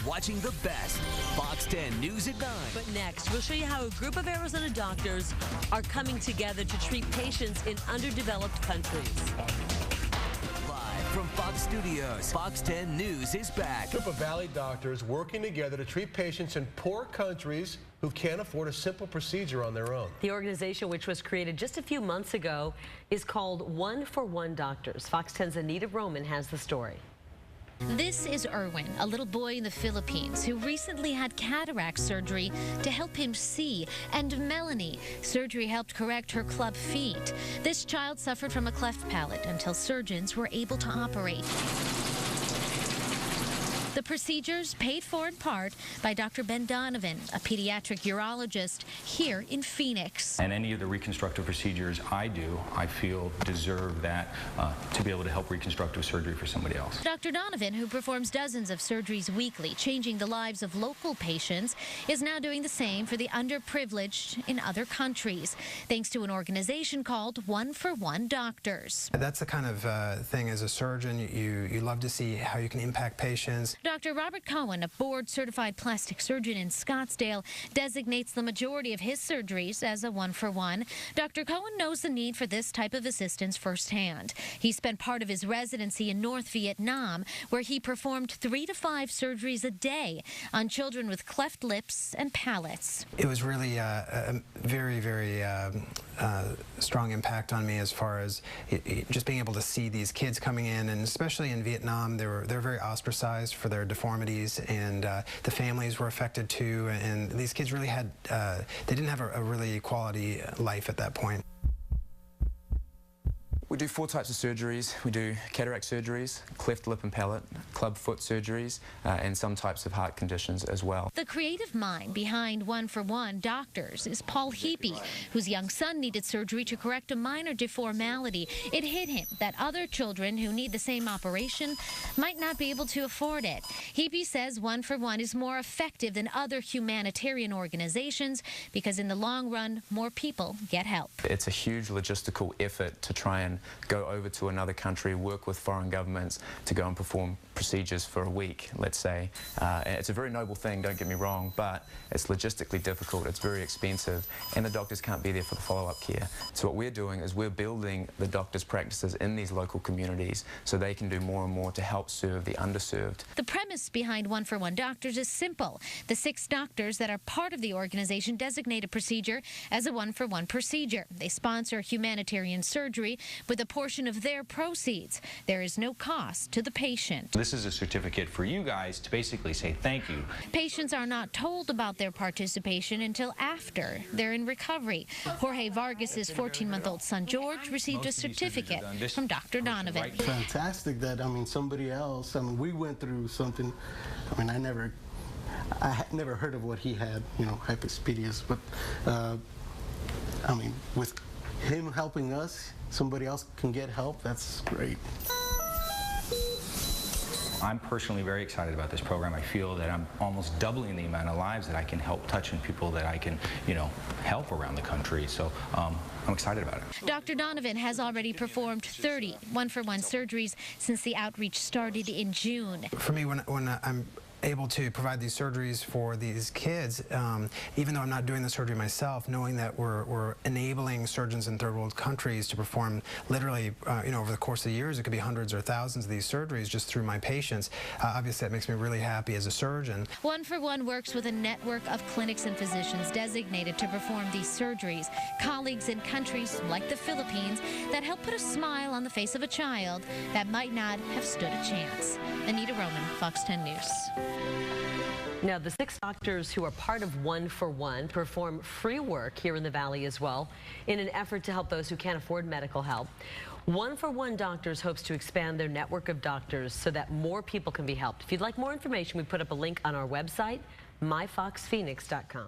watching the best Fox 10 News at 9. But next, we'll show you how a group of Arizona doctors are coming together to treat patients in underdeveloped countries. Live from Fox Studios, Fox 10 News is back. A group of Valley doctors working together to treat patients in poor countries who can't afford a simple procedure on their own. The organization, which was created just a few months ago, is called One for One Doctors. Fox 10's Anita Roman has the story. This is Erwin, a little boy in the Philippines who recently had cataract surgery to help him see. And Melanie, surgery helped correct her club feet. This child suffered from a cleft palate until surgeons were able to operate. The procedures paid for in part by Dr. Ben Donovan, a pediatric urologist here in Phoenix. And any of the reconstructive procedures I do, I feel deserve that to be able to help reconstructive surgery for somebody else. Dr. Donovan, who performs dozens of surgeries weekly, changing the lives of local patients, is now doing the same for the underprivileged in other countries, thanks to an organization called One for One Doctors. That's the kind of thing as a surgeon you love to see how you can impact patients. Dr. Robert Cohen, a board-certified plastic surgeon in Scottsdale, designates the majority of his surgeries as a one-for-one. Dr. Cohen knows the need for this type of assistance firsthand. He spent part of his residency in North Vietnam, where he performed 3 to 5 surgeries a day on children with cleft lips and palates. It was really a very, very strong impact on me as far as just being able to see these kids coming in, and especially in Vietnam, they're very ostracized for their deformities, and the families were affected too, and these kids really had, they didn't have a really quality life at that point. We do 4 types of surgeries. We do cataract surgeries, cleft lip and palate, club foot surgeries, and some types of heart conditions as well. The creative mind behind One for One Doctors is Paul Heapy, whose young son needed surgery to correct a minor deformality. It hit him that other children who need the same operation might not be able to afford it. Heapy says One for One is more effective than other humanitarian organizations because in the long run, more people get help. It's a huge logistical effort to try and go over to another country, work with foreign governments to go and perform procedures for a week, let's say. And it's a very noble thing, don't get me wrong, but it's logistically difficult, it's very expensive, and the doctors can't be there for the follow-up care. So what we're doing is we're building the doctors' practices in these local communities so they can do more and more to help serve the underserved. The premise behind One for One Doctors is simple. The 6 doctors that are part of the organization designate a procedure as a one-for-one procedure. They sponsor humanitarian surgery with a portion of their proceeds. There is no cost to the patient. This is a certificate for you guys to basically say thank you. Patients are not told about their participation until after they're in recovery. Jorge Vargas's 14-month-old son George received a certificate from Dr. Donovan. Fantastic that, somebody else, we went through something, I had never heard of what he had, hypospadias, but, with him helping us, somebody else can get help, that's great. I'm personally very excited about this program. I feel that I'm almost doubling the amount of lives that I can help touch and people that I can, help around the country. So I'm excited about it. Dr. Donovan has already performed 30 one-for-one surgeries since the outreach started in June. For me, when I'm able to provide these surgeries for these kids, even though I'm not doing the surgery myself, knowing that we're enabling surgeons in third world countries to perform literally, over the course of years, it could be hundreds or thousands of these surgeries just through my patients. Obviously, that makes me really happy as a surgeon. One for One works with a network of clinics and physicians designated to perform these surgeries. Colleagues in countries like the Philippines that help put a smile on the face of a child that might not have stood a chance. Anita Roman, Fox 10 News. Now, the 6 doctors who are part of One for One perform free work here in the Valley as well in an effort to help those who can't afford medical help. One for One Doctors hopes to expand their network of doctors so that more people can be helped. If you'd like more information, we put up a link on our website, myfoxphoenix.com.